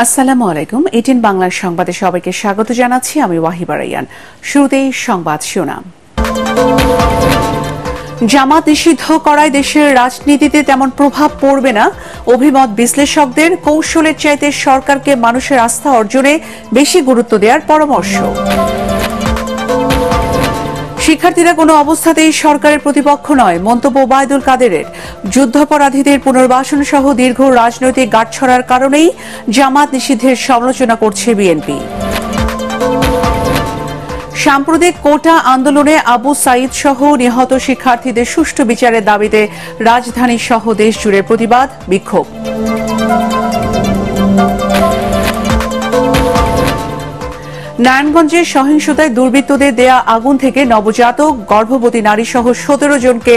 আসসালামু আলাইকুম। এটিএন বাংলার সংবাদে সবাইকে স্বাগত জানাচ্ছি। আমি ওয়াহিবা রাইয়ান। শুরুতেই সংবাদ শিরোনাম। জামাত নিষিদ্ধ করায় দেশের রাজনীতিতে তেমন প্রভাব পড়বে না, অভিমত বিশ্লেষকদের। কৌশলের চাইতে সরকারকে মানুষের আস্থা অর্জনে বেশি গুরুত্ব দেওয়ার পরামর্শ। শিক্ষার্থীরা কোনো অবস্থাতেই সরকারের প্রতিপক্ষ নয়, মন্তব্য ওবায়দুল কাদেরের। যুদ্ধাপরাধীদের পুনর্বাসন সহ দীর্ঘ রাজনৈতিক গাঁটছড়ার কারণেই জামাত নিষিদ্ধের সমালোচনা করছে বিএনপি। সাম্প্রতিক কোটা আন্দোলনে আবু সাঈদ সহ নিহত শিক্ষার্থীদের সুষ্ঠু বিচারের দাবিতে রাজধানী সহ দেশ জুড়ে প্রতিবাদ বিক্ষোভ। নারায়ণগঞ্জে সহিংসতায় দুর্বৃত্তদের দেয়া আগুন থেকে নবজাতক, গর্ভবতী নারী সহ 17 জনকে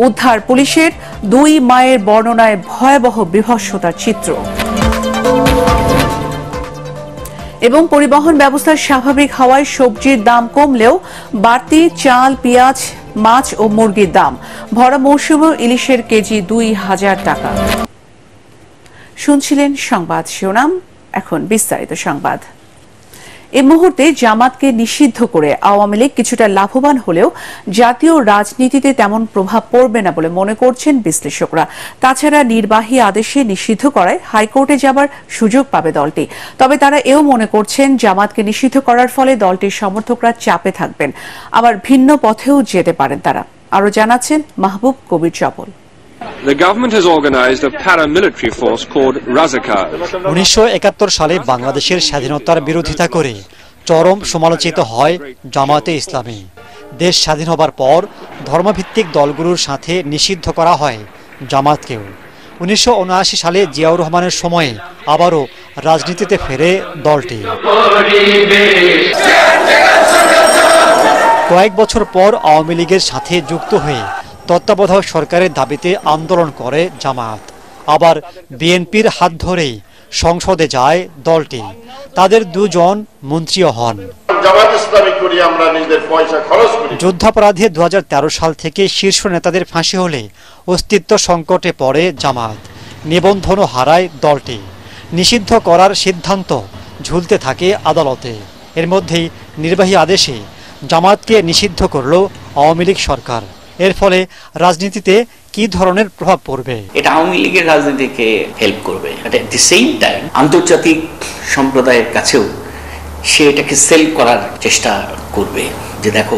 উদ্ধার পুলিশের। 2 মায়ের বর্ণনায় ভয়াবহ বিভৎসতার চিত্র। এবং পরিবহন ব্যবস্থা স্বাভাবিক হওয়ায় সবজির দাম কমলেও বাড়তি চাল, পেঁয়াজ, মাছ ও মুরগির দাম। ভরা মৌসুমে ইলিশের কেজি 2000 টাকা। শুনছিলেন সংবাদ শিরোনাম, এখন বিস্তারিত সংবাদ। এই মুহূর্তে জামাতকে নিষিদ্ধ করে আওয়ামী লীগ কিছুটা লাভবান হলেও জাতীয় রাজনীতিতে তেমন প্রভাব পড়বে না বলে মনে করছেন বিশ্লেষকরা। তাছাড়া নির্বাহী আদেশে নিষিদ্ধ করায় হাইকোর্টে যাবার সুযোগ পাবে দলটি। তবে তারা এও মনে করছেন জামাতকে নিষিদ্ধ করার ফলে দলটির সমর্থকরা চাপে থাকবেন, আবার ভিন্ন পথেও যেতে পারেন তারা। আরো জানাচ্ছেন মাহবুব কবির চপল। The government has organized a paramilitary force called Razakar. 1971 সালে বাংলাদেশের স্বাধীনতার বিরোধিতা করে চরম সমালোচিত হয় জামায়াতে ইসলামী। দেশ স্বাধীন হবার পর ধর্মভিত্তিক দলগুলোর সাথে নিষিদ্ধ করা হয় জামাতকেও। 1979 সালে জিয়াউর রহমানের সময়ে আবারও রাজনীতিতে ফেরে দলটি। কয়েক বছর পর আওয়ামী লীগের সাথে যুক্ত হয়ে তত্ত্বাবধায়ক সরকারের দাবিতে আন্দোলন করে জামাত। আবার বিএনপির হাত ধরেই সংসদে যায় দলটি। তাদের 2 জন মন্ত্রীও হন। যুদ্ধাপরাধে 2013 সাল থেকে শীর্ষ নেতাদের ফাঁসি হলে অস্তিত্ব সংকটে পড়ে জামাত। নিবন্ধনও হারায় দলটি। নিষিদ্ধ করার সিদ্ধান্ত ঝুলতে থাকে আদালতে। এর মধ্যেই নির্বাহী আদেশে জামাতকে নিষিদ্ধ করল আওয়ামী লীগ সরকার। এর ফলে রাজনীতিতে কি ধরনের প্রভাব পড়বে? এটা আওয়ামী লীগের রাজনীতিকে হেল্প করবে। এট দি সেম টাইম আন্তর্জাতিক সম্প্রদায়ের কাছেও সে এটাকে সেল করার চেষ্টা করবে যে দেখো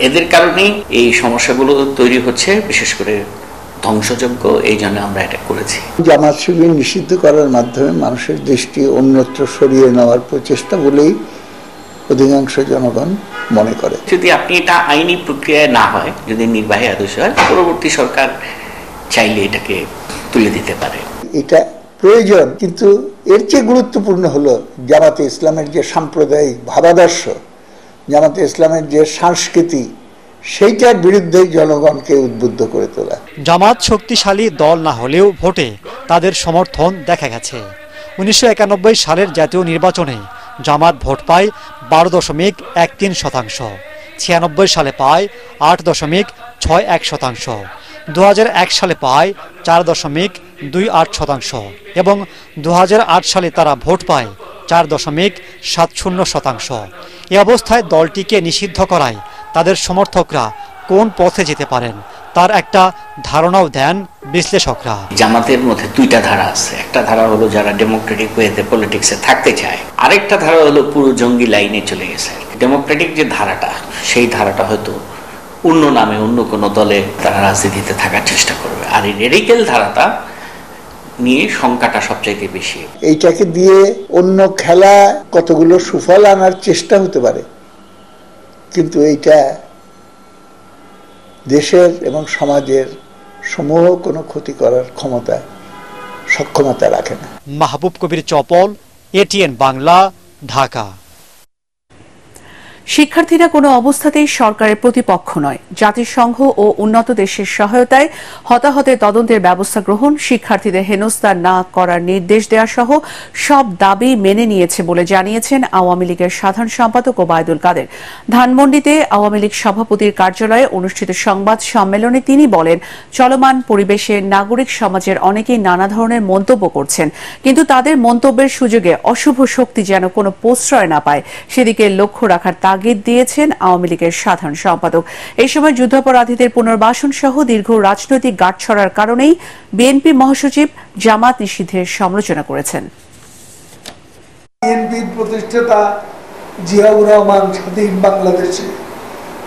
এদের কারণেই এই সমস্যাগুলো তৈরি হচ্ছে, বিশেষ করে ধ্বংসযজ্ঞ, এই জন্য আমরা এটা করেছি। জামাত শিবির নিষিদ্ধ করার মাধ্যমে মানুষের দৃষ্টি অন্যত্র সরিয়ে নেওয়ার প্রচেষ্টা বলেই অধিকাংশ জনগণ মনে করে। যদি আপনি এটা আইনি প্রক্রিয়ায় না হয়, যদি নির্বাহী আদেশ হয়, পরবর্তী সরকার চাইলে এটাকে তুলে দিতে পারে। এটা প্রয়োজন, কিন্তু এর চেয়ে গুরুত্বপূর্ণ হলো জামাতে ইসলামের যে সাম্প্রদায়িক ভাবাদর্শ, জামাতে ইসলামের যে সংস্কৃতি, সেইটার বিরুদ্ধে জনগণকে উদ্বুদ্ধ করে তোলা। জামাত শক্তিশালী দল না হলেও ভোটে তাদের সমর্থন দেখা গেছে। 1991 সালের জাতীয় নির্বাচনে জামাত ভোট পায় 12.13%, 96 সালে পায় 8.61%, 2001 সালে পায় 4.28% এবং 2008 সালে তারা ভোট পায় 4.70%। এ অবস্থায় দলটিকে নিষিদ্ধ করায় তাদের সমর্থকরা কোন পথে যেতে পারেন তার একটা ধারণাও দেন বিশ্লেষকরা। জামাতের মধ্যে 2টা ধারা আছে। একটা ধারা হলো যারা ডেমোক্রেটিক ওয়েতে পলিটিক্সে থাকতে চায়, আরেকটা ধারা হলো পুরো জঙ্গি লাইনে চলে গেছে। ডেমোক্রেটিক যে ধারাটা, সেই ধারাটা হয়তো অন্য নামে অন্য কোনো দলে তারা রাজনীতিতে থাকার চেষ্টা করবে, আর এই রেডিক্যাল ধারাটা নিয়ে সংখ্যাটা সবচাইতে বেশি। এইটাকে দিয়ে অন্য খেলা কতগুলো সুফল আনার চেষ্টা হতে পারে, কিন্তু এইটা দেশের এবং সমাজের সমূহ কোনো ক্ষতি করার সক্ষমতা রাখে না। মাহবুব কবির চপল, এটিএন বাংলা, ঢাকা। শিক্ষার্থীরা কোনো অবস্থাতেই সরকারের প্রতিপক্ষ নয়। জাতিসংঘ ও উন্নত দেশের সহায়তায় হতাহতের তদন্তের ব্যবস্থা গ্রহণ, শিক্ষার্থীদের হেনস্থা না করার নির্দেশ দেওয়া সহ সব দাবি মেনে নিয়েছে বলে জানিয়েছেন আওয়ামী লীগের সাধারণ সম্পাদক ওবায়দুল কাদের। ধানমন্ডিতে আওয়ামী লীগ সভাপতির কার্যালয়ে অনুষ্ঠিত সংবাদ সম্মেলনে তিনি বলেন, চলমান পরিবেশে নাগরিক সমাজের অনেকেই নানা ধরনের মন্তব্য করছেন, কিন্তু তাদের মন্তব্যের সুযোগে অশুভ শক্তি যেন কোনো প্রশ্রয় না পায় সেদিকে লক্ষ্য রাখার তাগিদ দিয়েছেন আওয়ামী লীগের সাধারণ সম্পাদক। এই সময় যুদ্ধাপরাধীদের পুনর্বাসন সহ দীর্ঘ রাজনৈতিক গাঁটছড়ার কারণেই বিএনপি মহাসচিব জামাত নিষিদ্ধের সমালোচনা করেছেন। বিএনপির প্রতিষ্ঠাতা জিয়াউর রহমান স্বাধীন বাংলাদেশে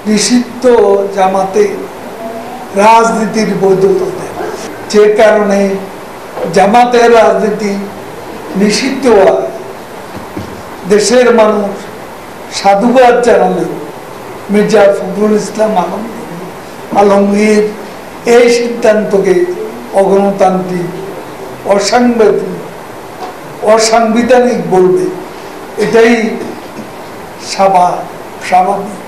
নিষিদ্ধ জামাতে রাজনীতির বৈধতা দেন, যে কারণে জামাতের রাজনীতি নিষিদ্ধ হয় দেশের মানুষ সাধুবাদ জানালেও মির্জা ফখরুল ইসলাম আলমগীর এই সিদ্ধান্তকে অগণতান্ত্রিক, অসাংবিধানিক বলবে, এটাই স্বাভাবিক।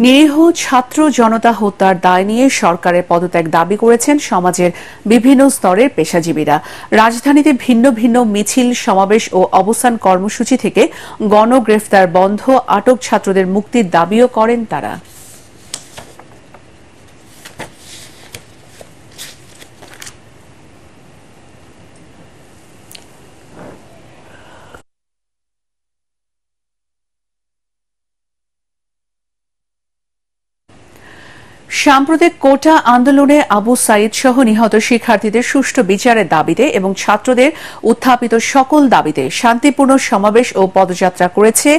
নিরীহ ছাত্র জনতা হত্যার দায় নিয়ে সরকারের পদত্যাগ দাবি করেছেন সমাজের বিভিন্ন স্তরের পেশাজীবীরা। রাজধানীতে ভিন্ন ভিন্ন মিছিল, সমাবেশ ও অবস্থান কর্মসূচি থেকে গণগ্রেফতার বন্ধ, আটক ছাত্রদের মুক্তির দাবিও করেন তারা। সাম্প্রতিক কোটা আন্দোলনে আবু সাইদ সহ নিহত শিক্ষার্থীদের সুষ্ঠু বিচারের দাবিতে এবং ছাত্রদের উত্থাপিত সকল দাবিতে শান্তিপূর্ণ সমাবেশ ও পদযাত্রা করেছে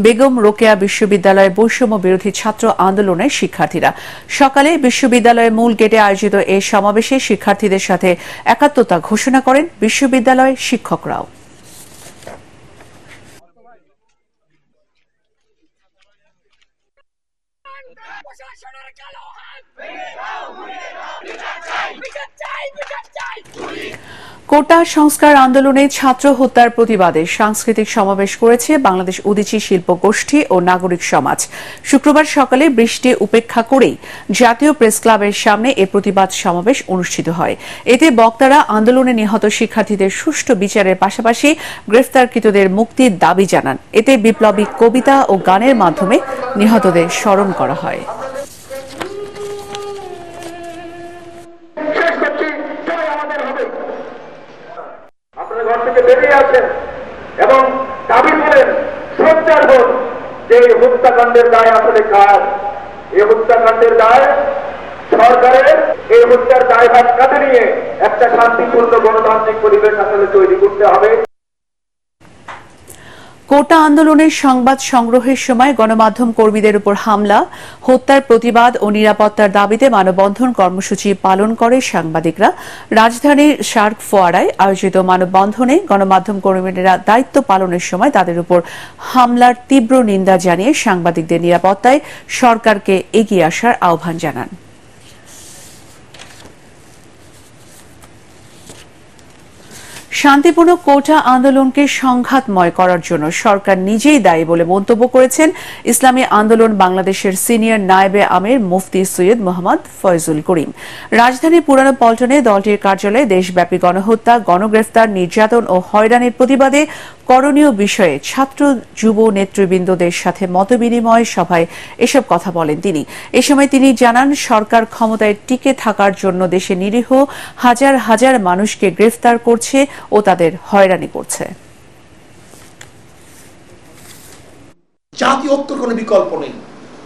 বেগম রোকেয়া বিশ্ববিদ্যালয়ের বৈষম্য বিরোধী ছাত্র আন্দোলনের শিক্ষার্থীরা। সকালে বিশ্ববিদ্যালয়ের মূল গেটে আয়োজিত এই সমাবেশে শিক্ষার্থীদের সাথে একাত্মতা ঘোষণা করেন বিশ্ববিদ্যালয়ের শিক্ষকরাও। কোটা সংস্কার আন্দোলনে ছাত্র হত্যার প্রতিবাদে সাংস্কৃতিক সমাবেশ করেছে বাংলাদেশ উদীচী শিল্প গোষ্ঠী ও নাগরিক সমাজ। শুক্রবার সকালে বৃষ্টি উপেক্ষা করেই জাতীয় প্রেস ক্লাবের সামনে এ প্রতিবাদ সমাবেশ অনুষ্ঠিত হয়। এতে বক্তারা আন্দোলনে নিহত শিক্ষার্থীদের সুষ্ঠু বিচারের পাশাপাশি গ্রেফতারকৃতদের মুক্তির দাবি জানান। এতে বিপ্লবী কবিতা ও গানের মাধ্যমে নিহতদের স্মরণ করা হয়। এবং দাবি করেন সোচ্চার হন যে এই হত্যাকাণ্ডের দায় আসলে কার। এই হত্যাকাণ্ডের দায় সরকারের। এই হত্যার দায়ভার কাঁধে নিয়ে একটা শান্তিপূর্ণ গণতান্ত্রিক পরিবেশ আসলে তৈরি করতে হবে। কোটা আন্দোলনের সংবাদ সংগ্রহের সময় গণমাধ্যম কর্মীদের উপর হামলা, হত্যার প্রতিবাদ ও নিরাপত্তার দাবিতে মানববন্ধন কর্মসূচি পালন করে সাংবাদিকরা। রাজধানীর শার্ক ফোয়ারায় আয়োজিত মানববন্ধনে গণমাধ্যম কর্মীরা দায়িত্ব পালনের সময় তাদের উপর হামলার তীব্র নিন্দা জানিয়ে সাংবাদিকদের নিরাপত্তায় সরকারকে এগিয়ে আসার আহ্বান জানান। শান্তিপূর্ণ কোটা আন্দোলনকে সংঘাতময় করার জন্য সরকার নিজেই দায়ী বলে মন্তব্য করেছেন ইসলামী আন্দোলন বাংলাদেশের সিনিয়র নায়েবে আমির মুফতি সৈয়দ মোহাম্মদ ফয়জুল করিম। রাজধানীর পুরানো পল্টনে দলটির কার্যালয়ে দেশব্যাপী গণহত্যা, গণগ্রেফতার, নির্যাতন ও হয়রানির প্রতিবাদে করণীয় বিষয়ে ছাত্র যুব নেতৃবৃন্দদের সাথে মতবিনিময় সভায় এসব কথা বলেন তিনি। এ সময় তিনি জানান, সরকার ক্ষমতায় টিকে থাকার জন্য দেশে নিরীহ হাজার হাজার মানুষকে গ্রেফতার করছে ও তাদের হয়রানি করছে। জাতীয় ঐক্যের কোনো বিকল্প নেই।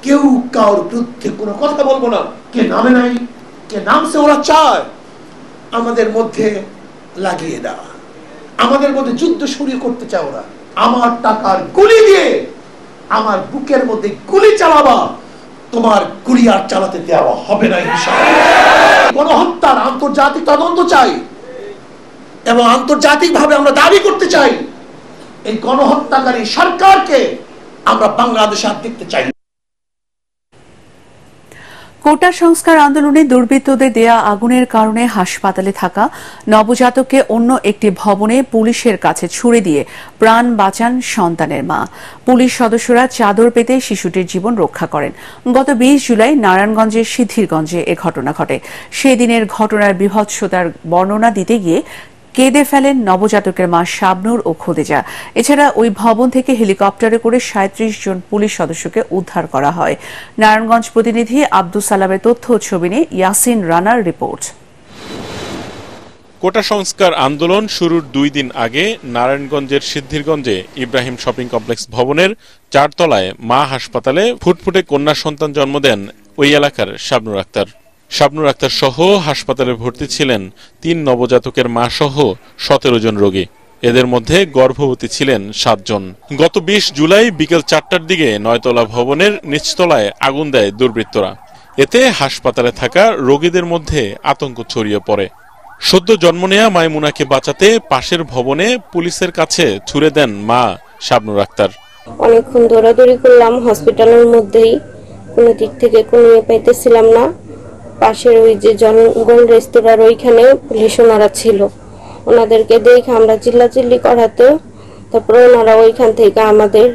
কেউ কারোর বিরুদ্ধে কোনো কথা বলবো না। কে নামে নাই, কে নামছে, ওরা চায় আমাদের মধ্যে লাগিয়ে দেওয়া, আমাদের মধ্যে যুদ্ধ শুরু করতে চায় ওরা। আমার টাকার গুলি দিয়ে আমার বুকের মধ্যে গুলি চালাবা, তোমার গুলি আর চালাতে দেওয়া হবে না ইনশাআল্লাহ। গণহত্যার আন্তর্জাতিক তদন্ত চাই এবং আন্তর্জাতিকভাবে আমরা দাবি করতে চাই এই গণহত্যাকারী সরকারকে আমরা বাংলাদেশে আর দেখতে চাই। কোটা সংস্কার আন্দোলনে দুর্বৃত্তদের দেয়া আগুনের কারণে হাসপাতালে থাকা নবজাতককে অন্য একটি ভবনে পুলিশের কাছে ছুড়ে দিয়ে প্রাণ বাঁচান সন্তানের মা। পুলিশ সদস্যরা চাদর পেতে শিশুটির জীবন রক্ষা করেন। গত ২০ জুলাই নারায়ণগঞ্জের সিদ্ধিরগঞ্জে এ ঘটনা ঘটে। সেদিনের ঘটনার বীভৎসতার বর্ণনা দিতে গিয়ে কেঁদে ফেলেন নবজাতকের মা শাবনূর ও খোদেজা। এছাড়া ওই ভবন থেকে হেলিকপ্টারে করে ৩৭ জন পুলিশ সদস্যকে উদ্ধার করা হয়। নারায়ণগঞ্জ প্রতিনিধি আব্দুল সালামের তথ্য ও ছবি নিয়ে ইয়াসিন রানার রিপোর্ট। কোটা সংস্কার আন্দোলন শুরুর ২ দিন আগে নারায়ণগঞ্জের সিদ্ধিরগঞ্জে ইব্রাহিম শপিং কমপ্লেক্স ভবনের ৪ তলায় মা হাসপাতালে ফুটফুটে কন্যা সন্তান জন্ম দেন ওই এলাকার শাবনূর আক্তার। শাবনূর আক্তার সহ হাসপাতালে ভর্তি ছিলেন ৩ নবজাতকের মা সহ ১৭ জন রোগী। এদের মধ্যে গর্ভবতী ছিলেন ৭ জন। গত ২০ জুলাই বিকেল ৪টার দিকে ৯ তলা ভবনের নিচতলায় আগুন দেয় দুর্বৃত্তরা। এতে হাসপাতালে থাকা রোগীদের মধ্যে আতঙ্ক ছড়িয়ে পড়ে। সদ্য জন্ম নেয়া মাইমুনাকে বাঁচাতে পাশের ভবনে পুলিশের কাছে ছুড়ে দেন মা শাবনূর আক্তার। অনেকক্ষণ দৌড়াদৌড়ি করলাম হসপিটালের মধ্যেই, কোনো দিক থেকে কোনো পাইতেছিলাম না। পাশের ওই যে জঙ্গল রেস্তোরাঁর ওইখানে পুলিশ ওনারা ছিল, ওনাদেরকে দেখে আমরা চিল্লাচিল্লি করাতে তারপরে ওনারা ওইখান থেকে আমাদের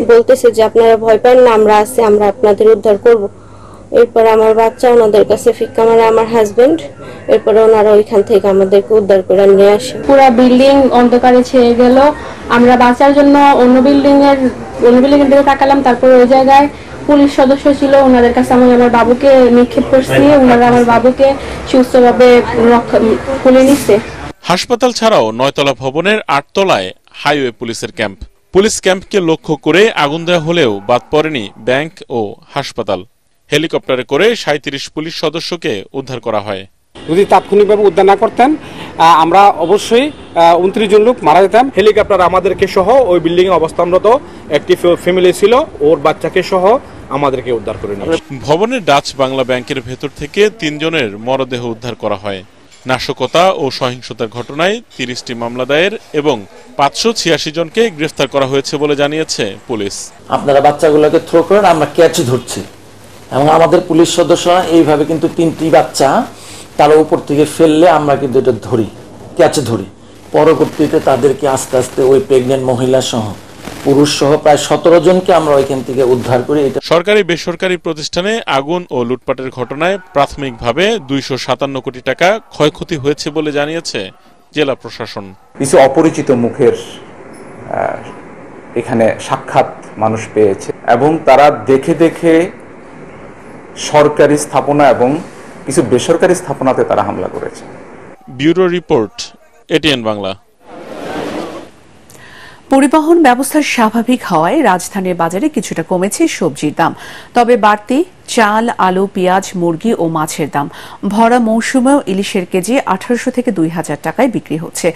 বলতেছে যে আপনারা ভয় পান না, আমরা আছি, আমরা আপনাদের উদ্ধার করব। এরপরে আমার বাচ্চা ওনাদের কাছে ফিক্কা মারে আমার হাজবেন্ড। এরপরে ওনারা ওইখান থেকে আমাদেরকে উদ্ধার করে নিয়ে আসে। পুরো বিল্ডিং অন্ধকারে ছেয়ে গেল। আমরা বাঁচার জন্য অন্য বিল্ডিং এর দিকে তাকালাম। তারপর ওই জায়গায় পুলিশ সদস্য ছিল, ওনাদের কাছে আমি আমার বাবুকে নিক্ষেপ করছি। ওনারা আমার বাবুকে সুস্থভাবে খুলে নিচ্ছে। হাসপাতাল ছাড়াও ৯ তলা ভবনের ৮ তলায় হাইওয়ে পুলিশের ক্যাম্প। পুলিশ ক্যাম্পকে লক্ষ্য করে আগুন দেওয়া হলেও বাদ পড়েনি ব্যাংক ও হাসপাতাল। হেলিকপ্টারে করে ৩৭ পুলিশ সদস্যকে উদ্ধার করা হয়। যদি তাৎক্ষণিকভাবে উদ্ধার না করতেন আমরা অবশ্যই ২৯ জন লোক মারা যেতাম। হেলিকপ্টার আমাদেরকে সহ ওই বিল্ডিং এ অবস্থানরত একটি ফ্যামিলি ছিল, ওর বাচ্চাকে সহ আমাদেরকে উদ্ধার করে নিয়ে ভবনের ডাচ বাংলা ব্যাংকের ভেতর থেকে ৩ জনের মরদেহ উদ্ধার করা হয়। নাশকতা ও সহিংসতার ঘটনায় ৩০টি মামলা দায়ের এবং ৫৮৬ জনকে গ্রেফতার করা হয়েছে বলে জানিয়েছে পুলিশ। আপনারা বাচ্চাগুলোকে থ্রো করেন, আমরা ক্যাচ ধরছি এবং আমাদের পুলিশ সদস্যরা এইভাবে কিন্তু ৩টি বাচ্চা তার উপর থেকে ফেললে আমরা কিন্তু এটা ধরি, ক্যাচে ধরি। পরবর্তীতে তাদেরকে আস্তে আস্তে ওই প্রেগনেন্ট মহিলা সহ পুরুষ সহ প্রায় ১৭ জনকে আমরা ওইখান থেকে উদ্ধার করি। এটা সরকারি বেসরকারি প্রতিষ্ঠানে আগুন ও লুটপাটের ঘটনায় প্রাথমিকভাবে ২৫৭ কোটি টাকা ক্ষয়ক্ষতি হয়েছে বলে জানিয়েছে জেলা প্রশাসন। কিছু অপরিচিত মুখের এখানে সাক্ষাৎ মানুষ পেয়েছে এবং তারা দেখে দেখে সরকারি স্থাপনা এবং কিছু বেসরকারি স্থাপনাতে তারা হামলা করেছে। Bureau report, ATN Bangla. পরিবহন ব্যবস্থা স্বাভাবিক হওয়ায় রাজধানীর বাজারে কিছুটা কমেছে সবজির দাম, তবে বাড়তি চাল, আলু, পেঁয়াজ, মুরগি ও মাছের দাম। ভরা মৌসুমেও ইলিশের কেজি ১৮০০ থেকে ২০০০ টাকায় বিক্রি হচ্ছে।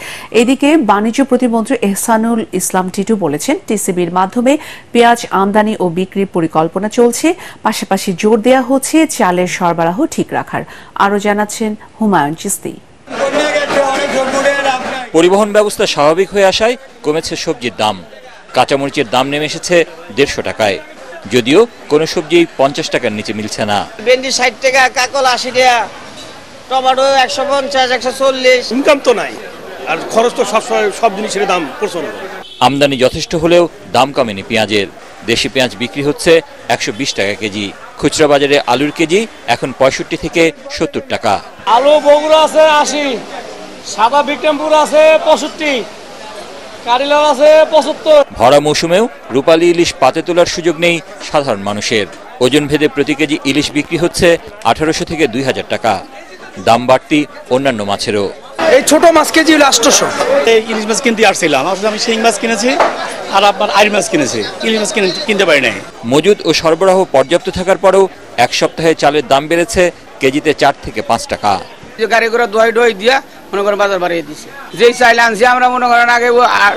এদিকে বাণিজ্য প্রতিমন্ত্রী এহসানুল ইসলাম টিটু বলেছেন, টিসিবির মাধ্যমে পেঁয়াজ আমদানি ও বিক্রির পরিকল্পনা চলছে, পাশাপাশি জোর দেওয়া হচ্ছে চালের সরবরাহ ঠিক রাখার। আরও জানাচ্ছেন হুমায়ুন চিস্তি। পরিবহন ব্যবস্থা স্বাভাবিক হয়ে আসায় কমেছে সবজির দাম। কাঁচামরিচের দাম নেমে এসেছে ১৫০ টাকায়, যদিও কোনো সবজি ৫০ টাকার নিচে মিলছে না। ভেন্ডি ৬০ টাকা, কাকল ৮০ টাকা, টমেটো ১৫০, ১৪০। ইনকাম তো নাই, আর খরচ তো সব জিনিসের দাম প্রচন্ড। আমদানি যথেষ্ট হলেও দাম কমেনি পেঁয়াজের। দেশি পেঁয়াজ বিক্রি হচ্ছে ১২০ টাকা কেজি। খুচরা বাজারে আলুর কেজি এখন ৬৫ থেকে ৭০ টাকা। আলু বগুড়া আছে ৮০, সাদা বিক্রমপুর আছে ৬৫, কারিলাল আছে ৭৫। ভরা মৌসুমেও রূপালী ইলিশ পাতে তোলার সুযোগ নেই সাধারণ মানুষের। ওজন ভেদে প্রতি কেজি ইলিশ বিক্রি হচ্ছে ১৮০০ থেকে ২০০০ টাকা। দাম বাড়তি অন্যান্য মাছেরও। এই ছোট মাছ কেজি হলো ৮০০। এই ইলিশ মাছ কিনতে আসছিলাম, আসলে আমি শিং মাছ কিনেছি আর আপনার আইর মাছ কিনেছি, ইলিশ মাছ কিনতে পারি নাই। মজুদ ও সরবরাহ পর্যাপ্ত থাকার পরেও এক সপ্তাহে চালের দাম বেড়েছে কেজিতে ৪ থেকে ৫ টাকা। গাড়ি করে দই দিয়া মনে করেন বাজার বাড়িয়ে দিচ্ছে। যেই চাইলে আনছি আমরা মনে করেন আগে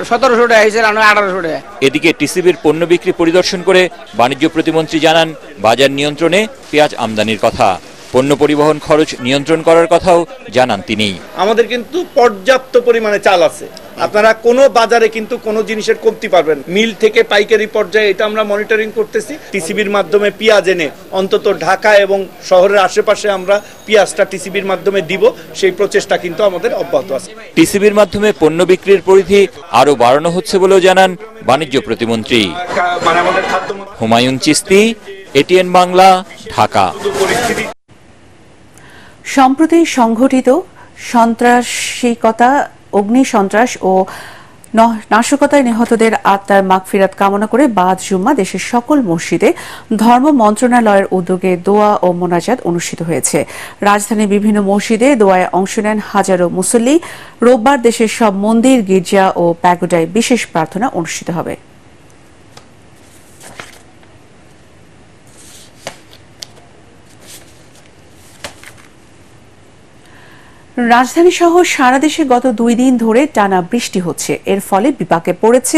১৭০০ টাকা হয়েছে, ১৮০০ টাকা। এদিকে টিসিবির পণ্য বিক্রি পরিদর্শন করে বাণিজ্য প্রতিমন্ত্রী জানান, বাজার নিয়ন্ত্রণে পেঁয়াজ আমদানির কথা। পণ্য পরিবহন খরচ নিয়ন্ত্রণ করার কথাও জানান তিনি। আমাদের কিন্তু পর্যাপ্ত পরিমাণে চাল আছে, আপনারা কোনো বাজারে কিন্তু কোনো জিনিসের কমতি পারবেন। মিল থেকে পাইকারি পর্যায়ে এটা আমরা মনিটরিং করতেছি। টিসিবির মাধ্যমে পেঁয়াজ এনে অন্তত ঢাকা এবং শহরের আশেপাশে আমরা পেঁয়াজটা টিসিবির মাধ্যমে দিব, সেই প্রচেষ্টা কিন্তু আমাদের অব্যাহত আছে। টিসিবির মাধ্যমে পণ্য বিক্রির পরিধি আরো বাড়ানো হচ্ছে বলেও জানান বাণিজ্য প্রতিমন্ত্রী। হুমায়ুন চিস্তি, এটিএন বাংলা, ঢাকা। সম্প্রতি সংঘটিত সন্ত্রাসিকতা, অগ্নিসন্ত্রাস ও নাশকতায় নিহতদের আত্মার মাগফিরাত কামনা করে বাদ জুম্মা দেশের সকল মসজিদে ধর্ম মন্ত্রণালয়ের উদ্যোগে দোয়া ও মোনাজাত অনুষ্ঠিত হয়েছে। রাজধানীর বিভিন্ন মসজিদে দোয়ায় অংশ নেন হাজারো মুসল্লি। রোববার দেশের সব মন্দির, গির্জা ও প্যাগোডায় বিশেষ প্রার্থনা অনুষ্ঠিত হবে। রাজধানী সহ সারা দেশে গত 2 দিন ধরে টানা বৃষ্টি হচ্ছে। এর ফলে বিপাকে পড়েছে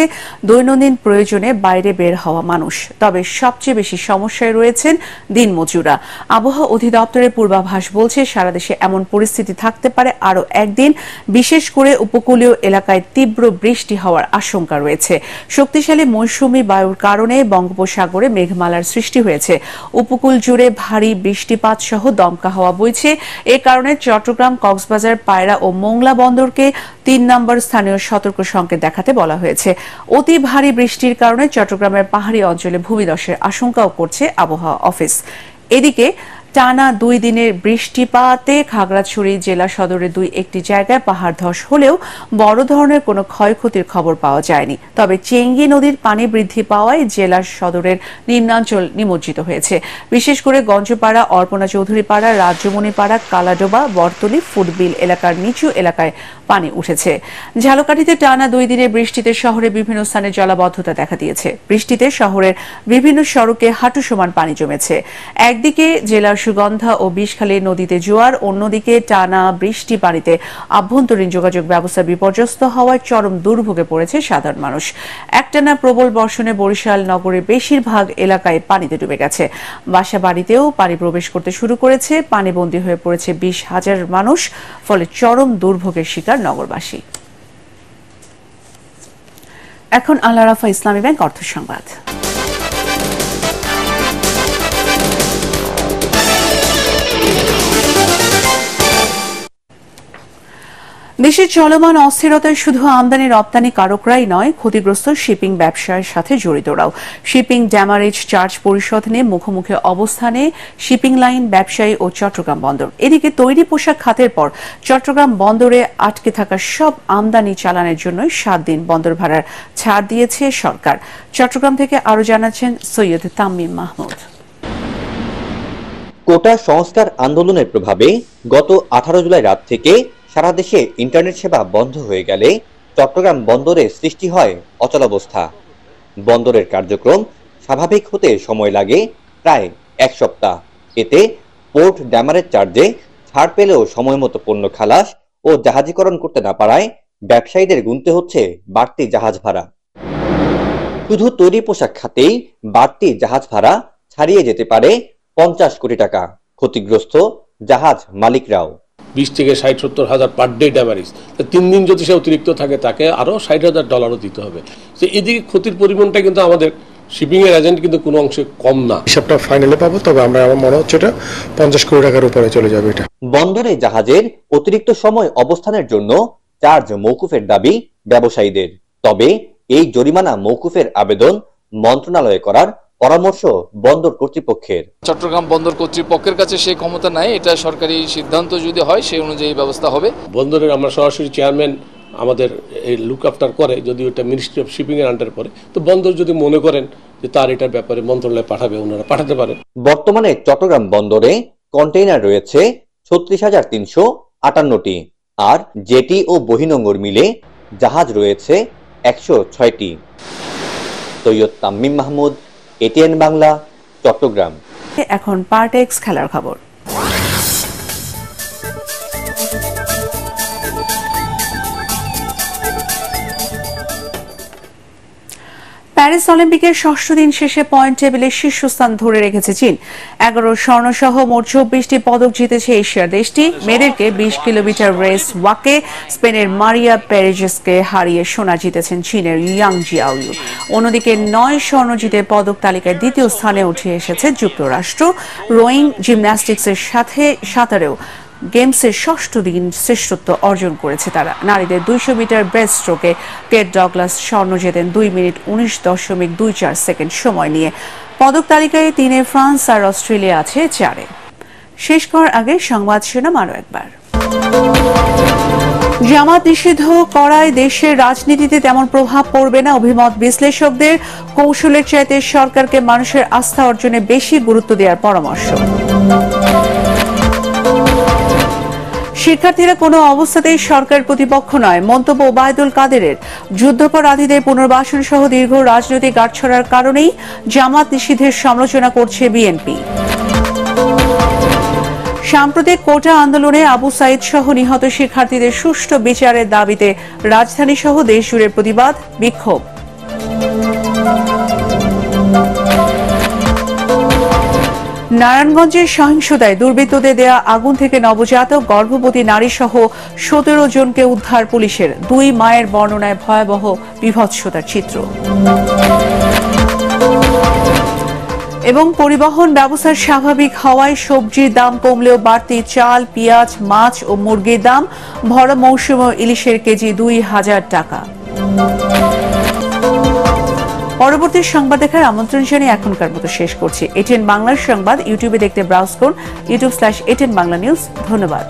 দৈনন্দিন প্রয়োজনে বাইরে বের হওয়া মানুষ। তবে সবচেয়ে বেশি সমস্যায় রয়েছেন দিনমজুরা। আবহাওয়া অধিদপ্তরের পূর্বাভাস বলছে সারা দেশে এমন পরিস্থিতি থাকতে পারে আরও একদিন। বিশেষ করে উপকূলীয় এলাকায় তীব্র বৃষ্টি হওয়ার আশঙ্কা রয়েছে। শক্তিশালী মৌসুমী বায়ুর কারণে বঙ্গোপসাগরে মেঘমালার সৃষ্টি হয়েছে। উপকূল জুড়ে ভারী বৃষ্টিপাত সহ দমকা হাওয়া বইছে। এ কারণে চট্টগ্রাম, কক্সবাজার, পায়রা ও মোংলা বন্দরকে 3 নম্বর স্থানীয় সতর্ক সংকেত দেখাতে বলা হয়েছে। অতি ভারী বৃষ্টির কারণে চট্টগ্রামের পাহাড়ি অঞ্চলে ভূমিধসের আশঙ্কাও করছে আবহাওয়া অফিস। এদিকে টানা 2 দিনের বৃষ্টিপাতে খাগড়াছড়ি জেলা সদরের 2-1টি জায়গায় পাহাড় ধস হলেও বড় ধরনের কোনো ক্ষয়ক্ষতির খবর পাওয়া যায়নি। তবে চেঙ্গি নদীর পানি বৃদ্ধি পাওয়ায় জেলা সদরের নিম্নাঞ্চল নিমজ্জিত হয়েছে। বিশেষ করে গঞ্জপাড়া, অর্পণা চৌধুরীপাড়া, রাজ্যমণিপাড়া, কালাডোবা, বরতলি, ফুটবিল এলাকার নিচু এলাকায় পানি উঠেছে। ঝালকাঠিতে টানা 2 দিনের বৃষ্টিতে শহরে বিভিন্ন স্থানে জলাবদ্ধতা দেখা দিয়েছে। বৃষ্টিতে শহরের বিভিন্ন সড়কে হাঁটু সমান পানি জমেছে। একদিকে জেলার সুগন্ধা ও বিষখালী নদীতে জোয়ার, অন্যদিকে টানা বৃষ্টি পানিতে আভ্যন্তরীণ যোগাযোগ ব্যবস্থা বিপর্যস্ত হওয়ায় চরম দুর্ভোগে পড়েছে সাধারণ মানুষ। একটানা প্রবল বর্ষণে বরিশাল নগরের বেশিরভাগ এলাকায় পানিতে ডুবে গেছে। বাসা বাড়িতেও পানি প্রবেশ করতে শুরু করেছে। পানিবন্দী হয়ে পড়েছে 20,000 মানুষ। ফলে চরম দুর্ভোগের শিকার নগরবাসী। এখন আল আরাফা ইসলামী ব্যাংক অর্থ সংবাদ। দেশে চলমান অস্থিরতায় শুধু আমদানি রপ্তানি কারকরাই নয়, ক্ষতিগ্রস্ত শিপিং ব্যবসায়ের সাথে জড়িতরাও। শিপিং ড্যামারেজ চার্জ পরিশোধ নিয়ে মুখোমুখি অবস্থানে শিপিং লাইন ব্যবসায়ী ও চট্টগ্রাম বন্দর। এদিকে তৈরি পোশাক খাতের পর চট্টগ্রাম বন্দরে আটকে থাকা সব আমদানি চালানের জন্য 7 দিন বন্দর ভাড়ার ছাড় দিয়েছে সরকার। চট্টগ্রাম থেকে আরো জানাচ্ছেন সৈয়দ তামিম মাহমুদ। কোটা সংস্কার আন্দোলনের প্রভাবে গত 18 জুলাই রাত থেকে সারা দেশে ইন্টারনেট সেবা বন্ধ হয়ে গেলে চট্টগ্রাম বন্দরে সৃষ্টি হয় অচলাবস্থা। বন্দরের কার্যক্রম স্বাভাবিক হতে সময় লাগে প্রায় 1 সপ্তাহ। এতে পোর্ট ড্যামারেজ চার্জে ছাড় পেলেও সময় মতো পণ্য খালাস ও জাহাজীকরণ করতে না পারায় ব্যবসায়ীদের গুনতে হচ্ছে বাড়তি জাহাজ ভাড়া। শুধু তৈরি পোশাক খাতেই বাড়তি জাহাজ ভাড়া ছাড়িয়ে যেতে পারে 50 কোটি টাকা। ক্ষতিগ্রস্ত জাহাজ মালিকরাও। 20 থেকে 60-70 হাজার পার ডে ড্যামারেজ। 3 দিন যদি সে অতিরিক্ত থাকে তাকে আরো $60,000 দিতে হবে। এদিকে ক্ষতির পরিমাণটা কিন্তু আমাদের শিপিং এর এজেন্ট কিন্তু কোনো অংশে কম না। হিসাবটা ফাইনালে পাবো, তবে আমার মনে হচ্ছে এটা 50 কোটি টাকার উপরে চলে যাবে। এটা বন্দরে জাহাজের অতিরিক্ত সময় অবস্থানের জন্য চার্জ মওকুফের দাবি ব্যবসায়ীদের। তবে এই জরিমানা মওকুফের আবেদন মন্ত্রণালয়ে করার পরামর্শ বন্দর কর্তৃপক্ষের। চট্টগ্রাম বন্দর কর্তৃপক্ষের কাছে সেই ক্ষমতা নাই, এটা সরকারি সিদ্ধান্ত যদি হয় সেই অনুযায়ী ব্যবস্থা হবে। বন্দরের আমরা সরাসরি চেয়ারম্যান আমাদের এই লুক আফটার করে, যদি ওটা মিনিস্ট্রি অফ শিপিং এর আন্ডারে পড়ে, তো বন্দর যদি মনে করেন যে তার এটার ব্যাপারে মন্ত্রণালয়ে পাঠাবে, ওনারা পাঠাতে পারে। বর্তমানে চট্টগ্রাম বন্দরে কন্টেইনার রয়েছে 36,358টি, আর জেটি ও বহিনোঙ্গর মিলে জাহাজ রয়েছে 106টি। সৈয়দ তামিম মাহমুদ, এটিএন বাংলা, চট্টগ্রাম। এখন পার্টেক্স খেলার খবর। প্যারিস অলিম্পিকের ষষ্ঠ দিন শেষে পয়েন্ট টেবিলে শীর্ষস্থান ধরে রেখেছে চীন। 11 স্বর্ণ সহ মোট 24টি পদক জিতেছে এশিয়ার দেশটি। মেয়েদেরকে 20 কিলোমিটার রেস ওয়াকে স্পেনের মারিয়া পেরেজেসকে হারিয়ে সোনা জিতেছেন চীনের ইয়াং জিয়াওইউ। অন্যদিকে 9 স্বর্ণ জিতে পদক তালিকায় দ্বিতীয় স্থানে উঠে এসেছে যুক্তরাষ্ট্র। রোয়িং, জিমন্যাস্টিক্সের সাথে সাঁতারেও গেমসের ষষ্ঠ দিন শ্রেষ্ঠত্ব অর্জন করেছে তারা। নারীদের 200 মিটার ব্রেস্ট স্ট্রোকে পিয়ের ডগলাস স্বর্ণ জেতেন 2 মিনিট 19.24 সেকেন্ড সময় নিয়ে। পদক তালিকায় 3-এ ফ্রান্স আর অস্ট্রেলিয়া আছে 4-এ। শেষ করার আগে সংবাদ শিরোনাম আরো একবার। জামাত নিষিদ্ধ করায় দেশের রাজনীতিতে তেমন প্রভাব পড়বে না অভিমত বিশ্লেষকদের। কৌশলের চাইতে সরকারকে মানুষের আস্থা অর্জনে বেশি গুরুত্ব দেওয়ার পরামর্শ। শিক্ষার্থীরা কোনো অবস্থাতেই সরকার প্রতিপক্ষ নয়, মন্তব্য ওবায়দুল কাদেরের। যুদ্ধাপরাধীদের পুনর্বাসন সহ দীর্ঘ রাজনৈতিক গাঁটছড়ার কারণেই জামাত নিষিদ্ধের সমালোচনা করছে বিএনপি। সাম্প্রতিক কোটা আন্দোলনে আবু সাইদ সহ নিহত শিক্ষার্থীদের সুষ্ঠু বিচারের দাবিতে রাজধানী সহ দেশজুড়ে প্রতিবাদ বিক্ষোভ। নারায়ণগঞ্জের সহিংসতায় দুর্বৃত্তদের দেয়া আগুন থেকে নবজাতক, গর্ভবতী নারী সহ 17 জনকে উদ্ধার পুলিশের। 2 মায়ের বর্ণনায় ভয়াবহ বিভৎসতার চিত্র। এবং পরিবহন ব্যবস্থার স্বাভাবিক হওয়ায় সবজির দাম কমলেও বাড়তি চাল, পেঁয়াজ, মাছ ও মুরগির দাম। ভরা মৌসুমে ইলিশের কেজি 2000 টাকা। পরবর্তী সংবাদ দেখার আমন্ত্রণ জানিয়ে এখনকার মতো শেষ করছি। এটিএন বাংলার সংবাদ ইউটিউবে দেখতে ব্রাউজ করুন youtube.com/ATN Bangla News। ধন্যবাদ।